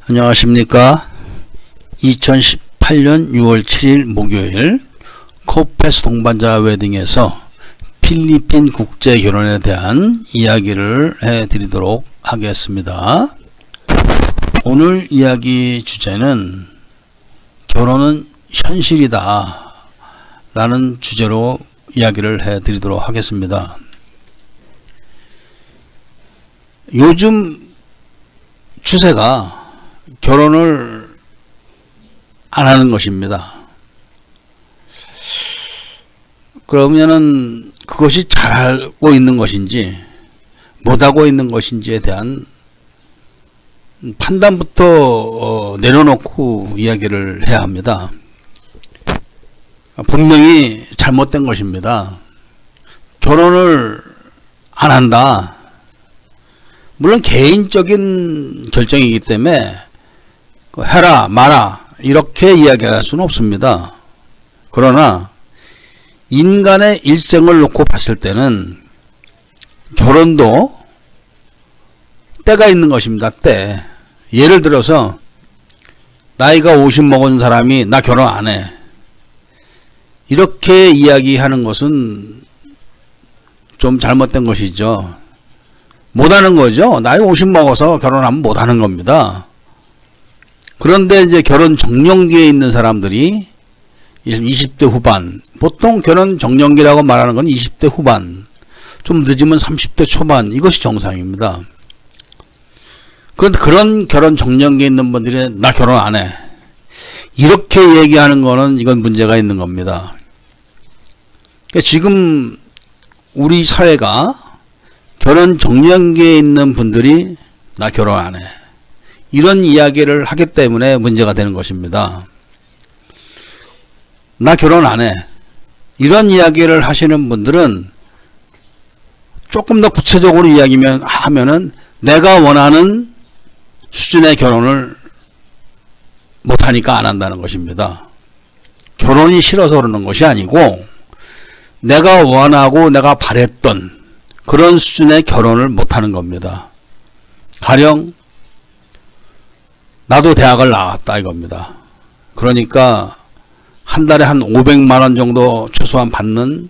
안녕하십니까. 2018년 6월 7일 목요일 코페스 동반자 웨딩에서 필리핀 국제 결혼에 대한 이야기를 해드리도록 하겠습니다. 오늘 이야기 주제는 결혼은 현실이다 라는 주제로 이야기를 해드리도록 하겠습니다. 요즘 추세가 결혼을 안 하는 것입니다. 그러면은 그것이 잘하고 있는 것인지 못하고 있는 것인지에 대한 판단부터 내려놓고 이야기를 해야 합니다. 분명히 잘못된 것입니다. 결혼을 안 한다. 물론 개인적인 결정이기 때문에 해라 마라 이렇게 이야기할 수는 없습니다. 그러나 인간의 일생을 놓고 봤을 때는 결혼도 때가 있는 것입니다. 때. 예를 들어서 나이가 50 먹은 사람이 나 결혼 안 해. 이렇게 이야기하는 것은 좀 잘못된 것이죠. 못하는 거죠. 나이 50 먹어서 결혼하면 못하는 겁니다. 그런데 이제 결혼 정년기에 있는 사람들이 20대 후반, 보통 결혼 정년기라고 말하는 건 20대 후반, 좀 늦으면 30대 초반, 이것이 정상입니다. 그런데 그런 결혼 정년기에 있는 분들이 나 결혼 안 해. 이렇게 얘기하는 거는 이건 문제가 있는 겁니다. 그러니까 지금 우리 사회가 결혼 정년기에 있는 분들이 나 결혼 안 해. 이런 이야기를 하기 때문에 문제가 되는 것입니다. 나 결혼 안 해. 이런 이야기를 하시는 분들은 조금 더 구체적으로 하면은 내가 원하는 수준의 결혼을 못하니까 안 한다는 것입니다. 결혼이 싫어서 그러는 것이 아니고 내가 원하고 내가 바랬던 그런 수준의 결혼을 못하는 겁니다. 가령 나도 대학을 나왔다 이겁니다. 그러니까 한 달에 한 500만원 정도 최소한 받는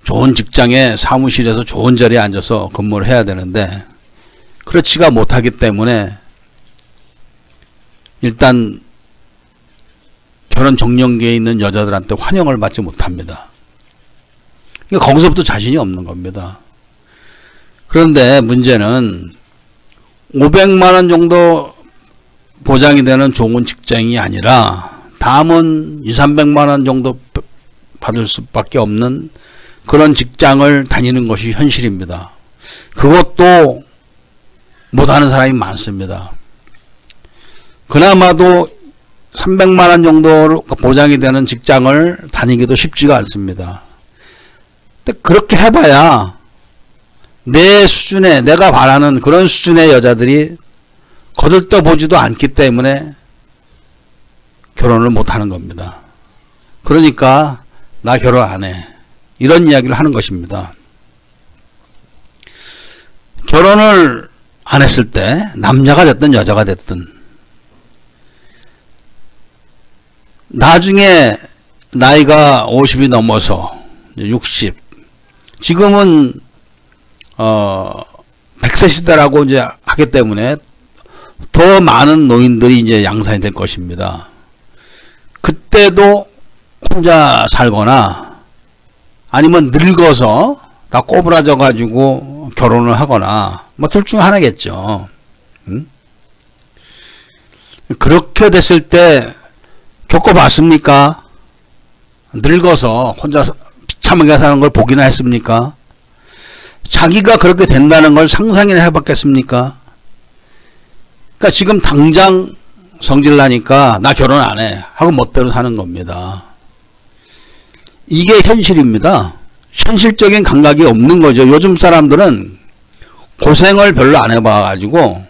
좋은 직장에 사무실에서 좋은 자리에 앉아서 근무를 해야 되는데 그렇지가 못하기 때문에 일단 결혼 정년기에 있는 여자들한테 환영을 받지 못합니다. 그러니까 거기서부터 자신이 없는 겁니다. 그런데 문제는 500만원 정도 보장이 되는 좋은 직장이 아니라 다음은 200~300만원 정도 받을 수밖에 없는 그런 직장을 다니는 것이 현실입니다. 그것도 못하는 사람이 많습니다. 그나마도 300만원 정도 보장이 되는 직장을 다니기도 쉽지가 않습니다. 근데 그렇게 해봐야 내 수준의, 내가 바라는 그런 수준의 여자들이 거들떠보지도 않기 때문에 결혼을 못하는 겁니다. 그러니까 나 결혼 안 해. 이런 이야기를 하는 것입니다. 결혼을 안 했을 때 남자가 됐든 여자가 됐든 나중에 나이가 50이 넘어서 60, 지금은 100세 시대라고 이제 하기 때문에 더 많은 노인들이 이제 양산이 될 것입니다. 그때도 혼자 살거나 아니면 늙어서 다 꼬부라져 가지고 결혼을 하거나 뭐 둘 중 하나겠죠. 그렇게 됐을 때 겪어봤습니까? 늙어서 혼자 비참하게 사는 걸 보기나 했습니까? 자기가 그렇게 된다는 걸 상상이나 해봤겠습니까? 그러니까 지금 당장 성질나니까 나 결혼 안 해 하고 멋대로 사는 겁니다. 이게 현실입니다. 현실적인 감각이 없는 거죠. 요즘 사람들은 고생을 별로 안 해봐가지고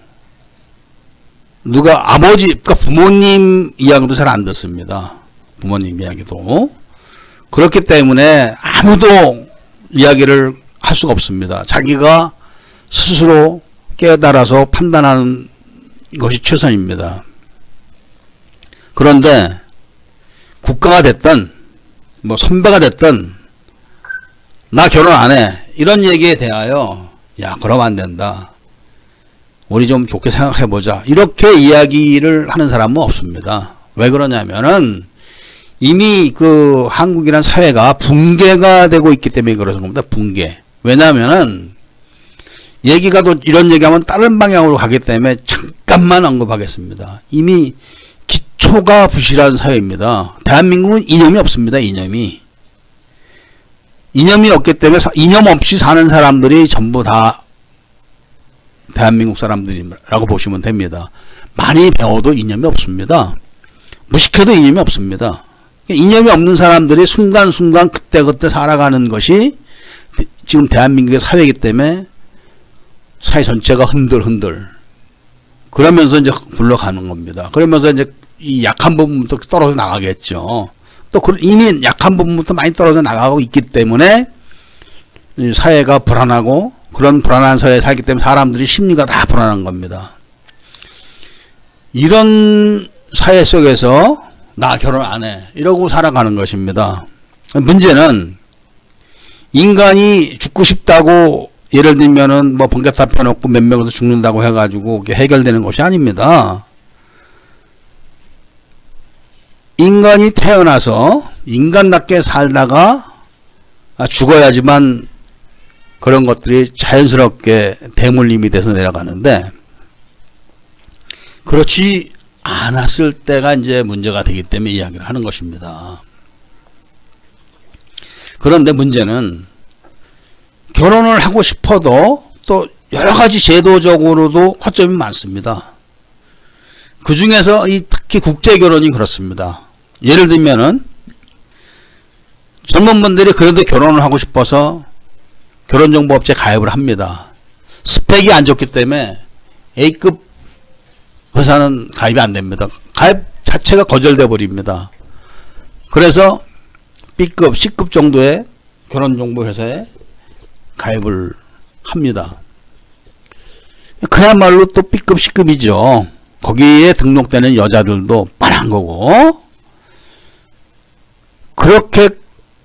누가 아버지, 그러니까 부모님 이야기도 잘 안 듣습니다. 부모님 이야기도. 그렇기 때문에 아무도 이야기를 할 수가 없습니다. 자기가 스스로 깨달아서 판단하는 것이 최선입니다. 그런데 국가가 됐든 뭐 선배가 됐든 나 결혼 안 해. 이런 얘기에 대하여 야 그러면 안 된다. 우리 좀 좋게 생각해보자. 이렇게 이야기를 하는 사람은 없습니다. 왜 그러냐면은 이미 그 한국이란 사회가 붕괴가 되고 있기 때문에 그러는 겁니다. 붕괴. 왜냐면은 얘기가 또 이런 얘기하면 다른 방향으로 가기 때문에 잠깐만 언급하겠습니다. 이미 기초가 부실한 사회입니다. 대한민국은 이념이 없습니다. 이념이 없기 때문에 이념 없이 사는 사람들이 전부 다 대한민국 사람들이라고 보시면 됩니다. 많이 배워도 이념이 없습니다. 무식해도 이념이 없습니다. 이념이 없는 사람들이 순간순간 그때그때 살아가는 것이 지금 대한민국의 사회이기 때문에 사회 전체가 흔들흔들 그러면서 이제 굴러가는 겁니다. 그러면서 이제 이 약한 부분부터 떨어져 나가겠죠. 또 이미 약한 부분부터 많이 떨어져 나가고 있기 때문에 사회가 불안하고 그런 불안한 사회에 살기 때문에 사람들이 심리가 다 불안한 겁니다. 이런 사회 속에서 나 결혼 안 해 이러고 살아가는 것입니다. 문제는 인간이 죽고 싶다고 예를 들면은 뭐 번개탑 펴놓고 몇 명에서 죽는다고 해가지고 해결되는 것이 아닙니다. 인간이 태어나서 인간답게 살다가 죽어야지만 그런 것들이 자연스럽게 대물림이 돼서 내려가는데 그렇지 않았을 때가 이제 문제가 되기 때문에 이야기를 하는 것입니다. 그런데 문제는 결혼을 하고 싶어도 또 여러가지 제도적으로도 허점이 많습니다. 그 중에서 특히 국제결혼이 그렇습니다. 예를 들면은 젊은 분들이 그래도 결혼을 하고 싶어서 결혼정보업체에 가입을 합니다. 스펙이 안 좋기 때문에 A급 회사는 가입이 안 됩니다. 가입 자체가 거절돼 버립니다. 그래서 B급, C급 정도의 결혼정보회사에 가입을 합니다. 그야말로 또 B급, C급이죠. 거기에 등록되는 여자들도 뻔한 거고 그렇게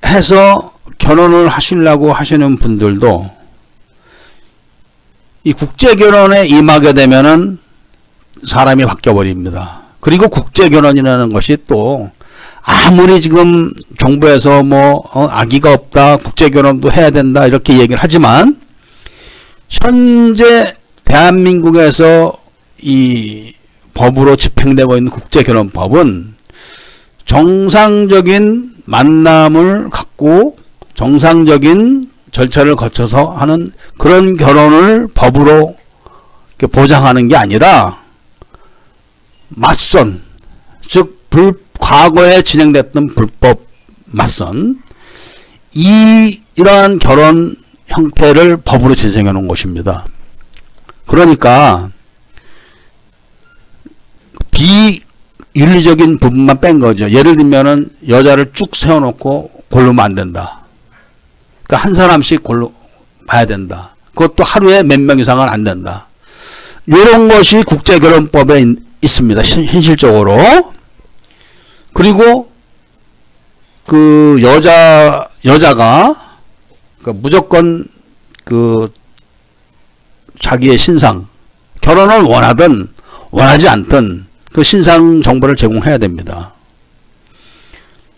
해서 결혼을 하시려고 하시는 분들도 이 국제결혼에 임하게 되면은 사람이 바뀌어 버립니다. 그리고 국제결혼이라는 것이 또 아무리 지금 정부에서 뭐 악의가 없다 국제결혼도 해야 된다 이렇게 얘기를 하지만 현재 대한민국에서 이 법으로 집행되고 있는 국제결혼법은 정상적인 만남을 갖고 정상적인 절차를 거쳐서 하는 그런 결혼을 법으로 보장하는 게 아니라 맞선, 즉 과거에 진행됐던 불법 맞선 이러한 결혼 형태를 법으로 제정해 놓은 것입니다. 그러니까 비윤리적인 부분만 뺀 거죠. 예를 들면은 여자를 쭉 세워놓고 고르면 안 된다. 그러니까 한 사람씩 봐야 된다. 그것도 하루에 몇 명 이상은 안 된다. 이런 것이 국제결혼법에 있습니다. 현실적으로. 그리고 그 여자가 그 무조건 그 자기의 신상 결혼을 원하든 원하지 않든 그 신상 정보를 제공해야 됩니다.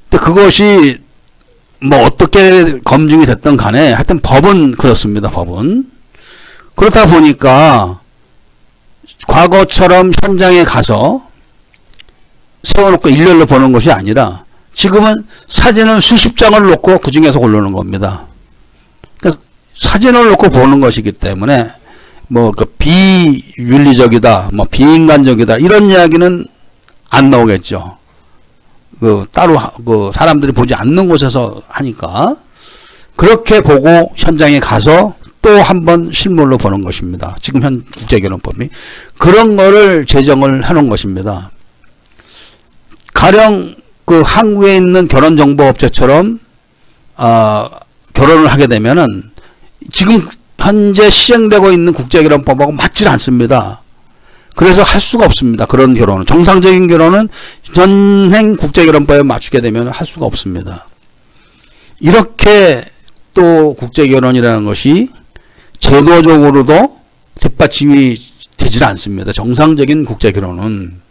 근데 그것이 뭐 어떻게 검증이 됐든 간에 하여튼 법은 그렇습니다. 법은 그렇다 보니까 과거처럼 현장에 가서 세워놓고 일렬로 보는 것이 아니라 지금은 사진을 수십 장을 놓고 그 중에서 고르는 겁니다. 그러니까 사진을 놓고 보는 것이기 때문에 뭐 그 비윤리적이다, 뭐 비인간적이다 이런 이야기는 안 나오겠죠. 그 따로 그 사람들이 보지 않는 곳에서 하니까 그렇게 보고 현장에 가서 또 한 번 실물로 보는 것입니다. 지금 현 국제결혼법이 그런 거를 제정을 해놓은 것입니다. 가령 그 한국에 있는 결혼정보업체처럼 결혼을 하게 되면은 지금 현재 시행되고 있는 국제결혼법하고 맞질 않습니다. 그래서 할 수가 없습니다. 그런 결혼은. 정상적인 결혼은 현행 국제결혼법에 맞추게 되면 할 수가 없습니다. 이렇게 또 국제결혼이라는 것이 제도적으로도 뒷받침이 되질 않습니다. 정상적인 국제결혼은.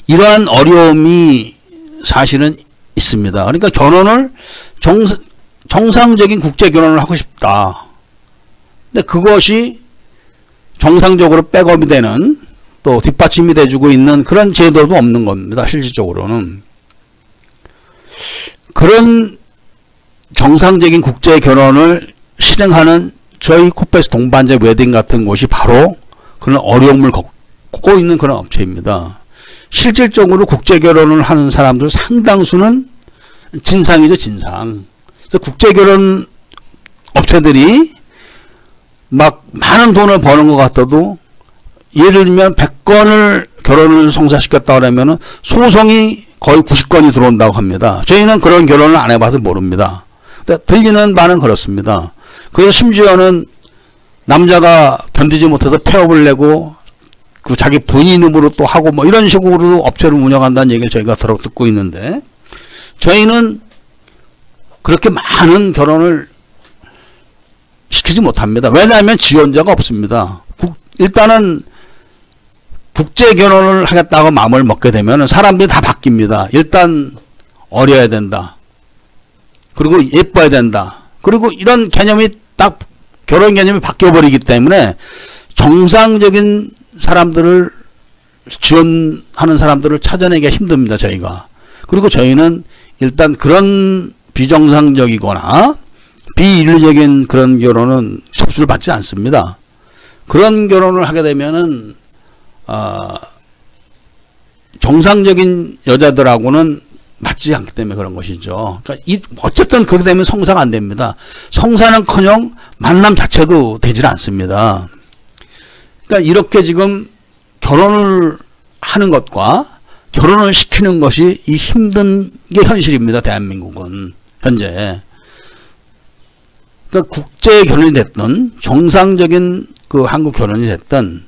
이러한 어려움이 사실은 있습니다. 그러니까 결혼을 정상적인 국제결혼을 하고 싶다. 근데 그것이 정상적으로 백업이 되는 또 뒷받침이 돼주고 있는 그런 제도도 없는 겁니다. 실질적으로는. 그런 정상적인 국제결혼을 실행하는 저희 코페스 동반자 웨딩 같은 곳이 바로 그런 어려움을 겪고 있는 그런 업체입니다. 실질적으로 국제결혼을 하는 사람들 상당수는 진상이죠, 진상. 그래서 국제결혼 업체들이 막 많은 돈을 버는 것 같아도 예를 들면 100건을 결혼을 성사시켰다 그러면 소송이 거의 90건이 들어온다고 합니다. 저희는 그런 결혼을 안 해봐서 모릅니다. 근데 들리는 바는 그렇습니다. 그래서 심지어는 남자가 견디지 못해서 폐업을 내고 그 자기 부인 이름으로 또 하고 뭐 이런 식으로 업체를 운영한다는 얘기를 저희가 듣고 있는데 저희는 그렇게 많은 결혼을 시키지 못합니다. 왜냐하면 지원자가 없습니다. 일단은 국제 결혼을 하겠다고 마음을 먹게 되면 사람들이 다 바뀝니다. 일단 어려야 된다. 그리고 예뻐야 된다. 그리고 이런 개념이 딱 결혼 개념이 바뀌어버리기 때문에 정상적인 사람들을 지원하는 사람들을 찾아내기가 힘듭니다. 저희가. 그리고 저희는 일단 그런 비정상적이거나 비인륜적인 그런 결혼은 접수를 받지 않습니다. 그런 결혼을 하게 되면은 정상적인 여자들하고는 맞지 않기 때문에 그런 것이죠. 그러니까 어쨌든 그렇게 되면 성사가 안 됩니다. 성사는커녕 만남 자체도 되질 않습니다. 그러니까 이렇게 지금 결혼을 하는 것과 결혼을 시키는 것이 이 힘든 게 현실입니다. 대한민국은 현재. 그러니까 국제 결혼이 됐든 정상적인 그 한국 결혼이 됐든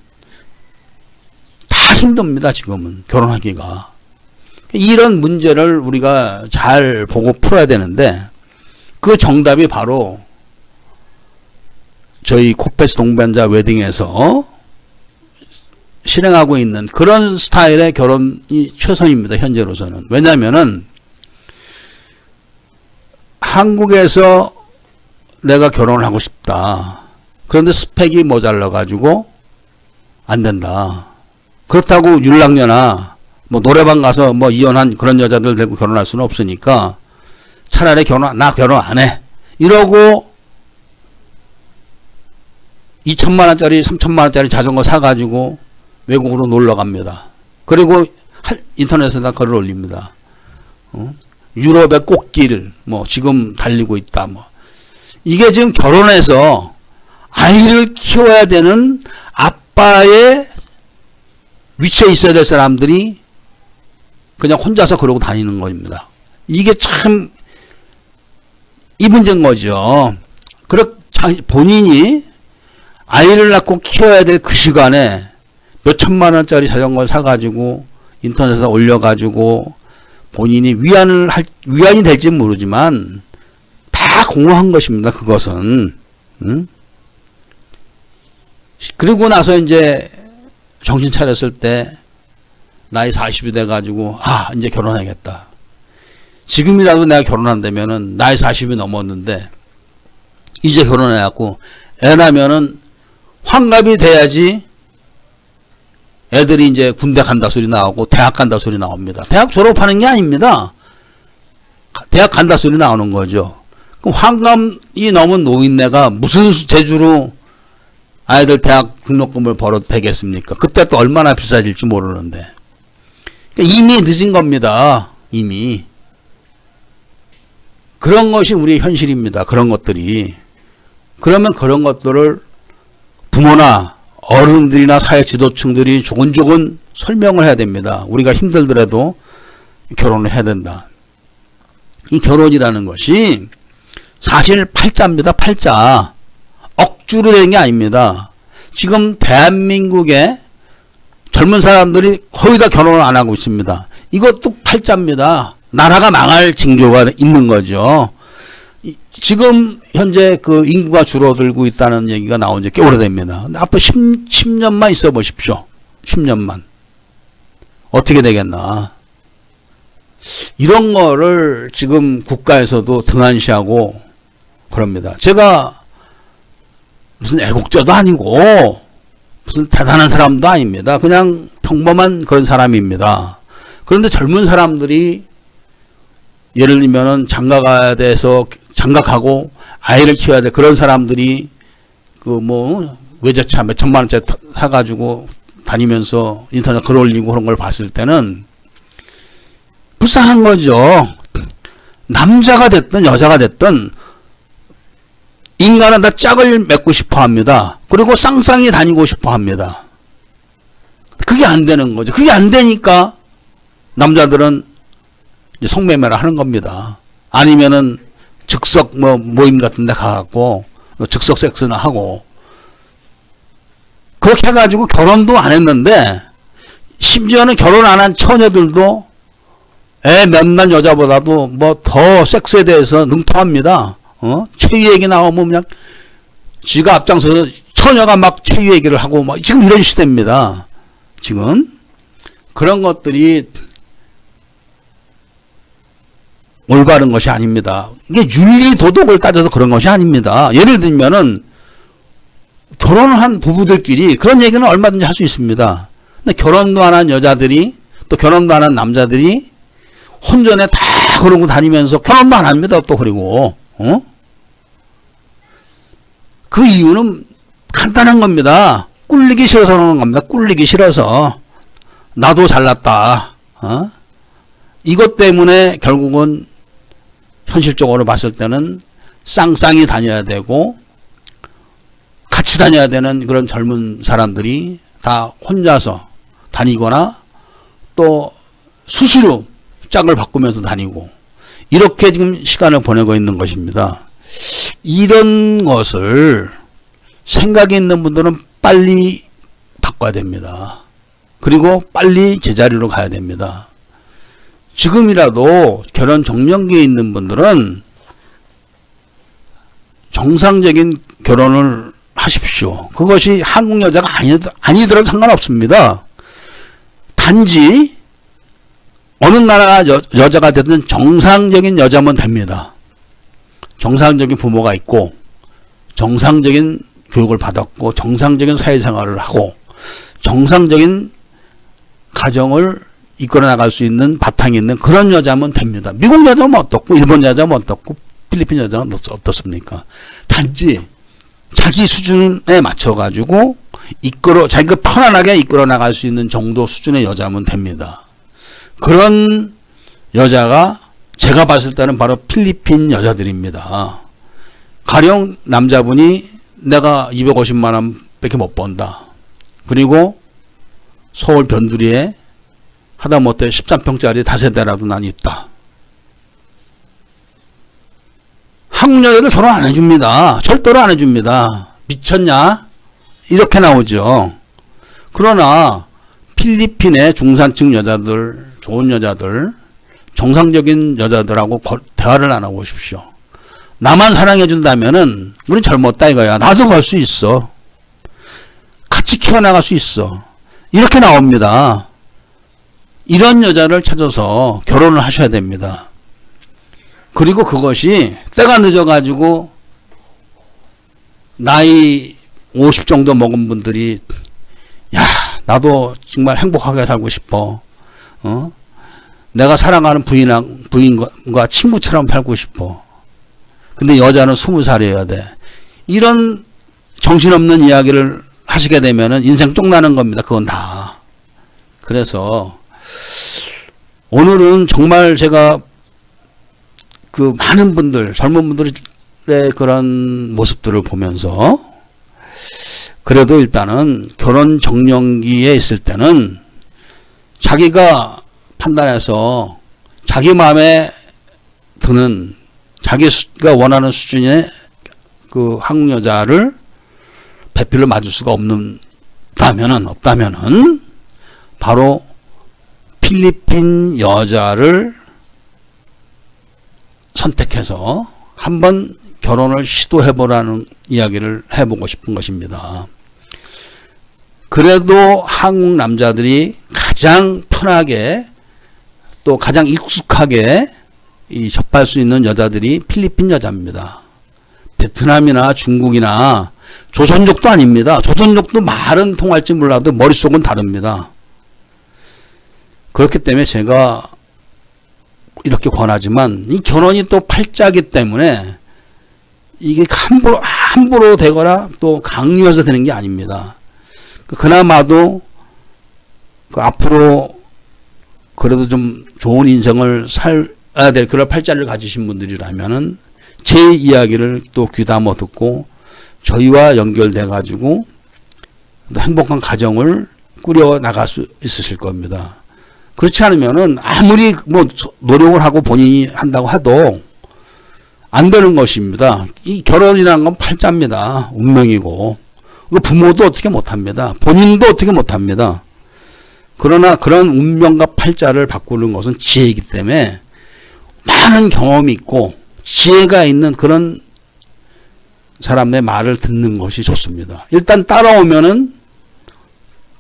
다 힘듭니다. 지금은 결혼하기가. 이런 문제를 우리가 잘 보고 풀어야 되는데 그 정답이 바로 저희 코페스 동반자 웨딩에서 실행하고 있는 그런 스타일의 결혼이 최선입니다. 현재로서는. 왜냐하면은 한국에서 내가 결혼을 하고 싶다. 그런데 스펙이 모자라 가지고 안 된다. 그렇다고 율락녀나 뭐 노래방 가서 뭐 이혼한 그런 여자들 데리고 결혼할 수는 없으니까 차라리 나 결혼 안 해. 이러고 2천만 원짜리 3천만 원짜리 자전거 사가지고 외국으로 놀러 갑니다. 그리고 인터넷에다 글을 올립니다. 유럽의 꽃길 뭐 지금 달리고 있다. 뭐 이게 지금 결혼해서 아이를 키워야 되는 아빠의 위치에 있어야 될 사람들이 그냥 혼자서 그러고 다니는 겁니다. 이게 참 이 문제인 거죠. 본인이 아이를 낳고 키워야 될 그 시간에 몇 천만 원짜리 자전거 사가지고 인터넷에 올려가지고 본인이 위안이 될지 모르지만 다 공허한 것입니다. 그것은. 그리고 나서 이제 정신 차렸을 때 나이 40이 돼가지고 이제 결혼해야겠다. 지금이라도 내가 결혼한다면은 나이 40이 넘었는데 이제 결혼해갖고 애 낳으면은 환갑이 돼야지 애들이 이제 군대 간다 소리 나오고 대학 간다 소리 나옵니다. 대학 졸업하는 게 아닙니다. 대학 간다 소리 나오는 거죠. 그럼 환갑이 넘은 노인네가 무슨 재주로 아이들 대학 등록금을 벌어도 되겠습니까? 그때 또 얼마나 비싸질지 모르는데. 그러니까 이미 늦은 겁니다. 이미. 그런 것이 우리 현실입니다. 그런 것들이. 그러면 그런 것들을 부모나 어른들이나 사회 지도층들이 조근조근 설명을 해야 됩니다. 우리가 힘들더라도 결혼을 해야 된다. 이 결혼이라는 것이 사실 팔자입니다. 팔자. 억지로 되는 게 아닙니다. 지금 대한민국의 젊은 사람들이 거의 다 결혼을 안 하고 있습니다. 이것도 팔자입니다. 나라가 망할 징조가 있는 거죠. 지금 현재 그 인구가 줄어들고 있다는 얘기가 나온 지 꽤 오래됩니다. 근데 앞으로 10년만 있어 보십시오. 10년만. 어떻게 되겠나. 이런 거를 지금 국가에서도 등한시하고 그럽니다. 제가 무슨 애국자도 아니고 무슨 대단한 사람도 아닙니다. 그냥 평범한 그런 사람입니다. 그런데 젊은 사람들이 예를 들면은 장가가야 돼서 장가가고 아이를 키워야 돼. 그런 사람들이 그 뭐 외제차 몇 천만 원짜리 사가지고 다니면서 인터넷 글 올리고 그런 걸 봤을 때는 불쌍한 거죠. 남자가 됐든 여자가 됐든 인간은 다 짝을 맺고 싶어 합니다. 그리고 쌍쌍이 다니고 싶어 합니다. 그게 안 되는 거죠. 그게 안 되니까 남자들은 성매매를 하는 겁니다. 아니면은 즉석 모임 같은 데 가갖고 즉석 섹스나 하고 그렇게 해가지고 결혼도 안 했는데 심지어는 결혼 안 한 처녀들도 애 몇난 여자보다도 뭐 더 섹스에 대해서 능통합니다. 체위 얘기 나오면 그냥 지가 앞장서서 처녀가 막 체위 얘기를 하고 막 지금 이런 시대입니다. 지금 그런 것들이 올바른 것이 아닙니다. 이게 윤리 도덕을 따져서 그런 것이 아닙니다. 예를 들면은 결혼을 한 부부들끼리 그런 얘기는 얼마든지 할 수 있습니다. 근데 결혼도 안 한 여자들이 또 결혼도 안 한 남자들이 혼전에 다 그러고 다니면서 결혼도 안 합니다. 또 그리고 그 이유는 간단한 겁니다. 꿀리기 싫어서 그러는 겁니다. 꿀리기 싫어서. 나도 잘났다. 이것 때문에 결국은 현실적으로 봤을 때는 쌍쌍이 다녀야 되고 같이 다녀야 되는 그런 젊은 사람들이 다 혼자서 다니거나 또 수시로 짝을 바꾸면서 다니고 이렇게 지금 시간을 보내고 있는 것입니다. 이런 것을 생각이 있는 분들은 빨리 바꿔야 됩니다. 그리고 빨리 제자리로 가야 됩니다. 지금이라도 결혼 정년기에 있는 분들은 정상적인 결혼을 하십시오. 그것이 한국 여자가 아니더라도 상관없습니다. 단지 어느 나라 여자가 되든 정상적인 여자면 됩니다. 정상적인 부모가 있고 정상적인 교육을 받았고 정상적인 사회생활을 하고 정상적인 가정을 이끌어 나갈 수 있는 바탕이 있는 그런 여자면 됩니다. 미국 여자면 어떻고 일본 여자면 어떻고 필리핀 여자는 어떻습니까? 단지 자기 수준에 맞춰 가지고 자기가 편안하게 이끌어 나갈 수 있는 정도 수준의 여자면 됩니다. 그런 여자가 제가 봤을 때는 바로 필리핀 여자들입니다. 가령 남자분이 내가 250만 원 밖에 못 번다. 그리고 서울 변두리에 하다못해 13평짜리 다세대라도 난 있다. 한국 여자들 결혼 안 해줍니다. 절대로 안 해줍니다. 미쳤냐? 이렇게 나오죠. 그러나 필리핀의 중산층 여자들, 좋은 여자들, 정상적인 여자들하고 대화를 안 하고 오십시오. 나만 사랑해준다면은 우린 젊었다 이거야. 나도 갈 수 있어. 같이 키워나갈 수 있어. 이렇게 나옵니다. 이런 여자를 찾아서 결혼을 하셔야 됩니다. 그리고 그것이 때가 늦어가지고 나이 50 정도 먹은 분들이 야 나도 정말 행복하게 살고 싶어. 내가 사랑하는 부인과 친구처럼 살고 싶어. 근데 여자는 20살이어야 돼. 이런 정신없는 이야기를 하시게 되면은 인생 쫑나는 겁니다. 그건 다. 그래서 오늘은 정말 제가 그 많은 분들, 젊은 분들의 그런 모습들을 보면서 그래도 일단은 결혼 정년기에 있을 때는 자기가 판단해서 자기 마음에 드는 자기가 원하는 수준의 그 한국 여자를 배필로 맞을 수가 없다면은 바로 필리핀 여자를 선택해서 한번 결혼을 시도해보라는 이야기를 해보고 싶은 것입니다. 그래도 한국 남자들이 가장 편하게 또 가장 익숙하게 접할 수 있는 여자들이 필리핀 여자입니다. 베트남이나 중국이나 조선족도 아닙니다. 조선족도 말은 통할지 몰라도 머릿속은 다릅니다. 그렇기 때문에 제가 이렇게 권하지만 이 결혼이 또 팔자이기 때문에 이게 함부로 되거나 또 강요해서 되는 게 아닙니다. 그나마도 앞으로 그래도 좀 좋은 인생을 살아야 될 그런 팔자를 가지신 분들이라면은 제 이야기를 또 귀담아 듣고 저희와 연결돼 가지고 행복한 가정을 꾸려 나갈 수 있으실 겁니다. 그렇지 않으면은 아무리 뭐 노력을 하고 본인이 한다고 해도 안 되는 것입니다. 이 결혼이라는 건 팔자입니다. 운명이고 부모도 어떻게 못합니다. 본인도 어떻게 못합니다. 그러나 그런 운명과 팔자를 바꾸는 것은 지혜이기 때문에 많은 경험이 있고 지혜가 있는 그런 사람의 말을 듣는 것이 좋습니다. 일단 따라오면은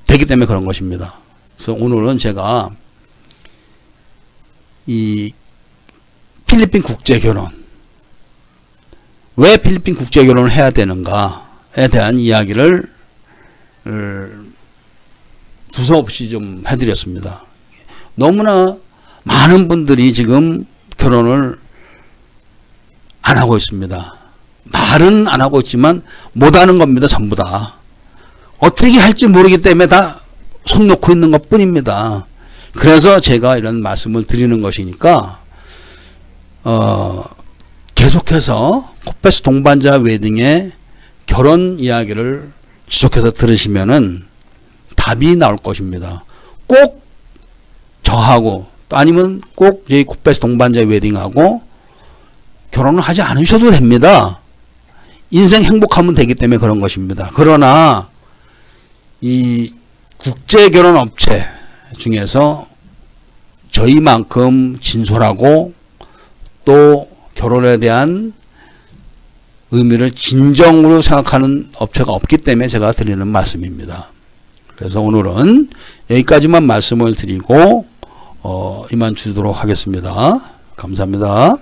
되기 때문에 그런 것입니다. 그래서 오늘은 제가 이 필리핀 국제결혼, 왜 필리핀 국제결혼을 해야 되는가에 대한 이야기를 두서없이 좀 해드렸습니다. 너무나 많은 분들이 지금 결혼을 안 하고 있습니다. 말은 안 하고 있지만 못하는 겁니다. 전부 다. 어떻게 할지 모르기 때문에 다 손 놓고 있는 것 뿐입니다. 그래서 제가 이런 말씀을 드리는 것이니까 계속해서 코페스 동반자 웨딩의 결혼 이야기를 지속해서 들으시면은 답이 나올 것입니다. 꼭 저하고 또 아니면 꼭 저희 코페스 동반자 웨딩하고 결혼을 하지 않으셔도 됩니다. 인생 행복하면 되기 때문에 그런 것입니다. 그러나 이 국제결혼업체 중에서 저희만큼 진솔하고 또 결혼에 대한 의미를 진정으로 생각하는 업체가 없기 때문에 제가 드리는 말씀입니다. 그래서 오늘은 여기까지만 말씀을 드리고 이만 주도록 하겠습니다. 감사합니다.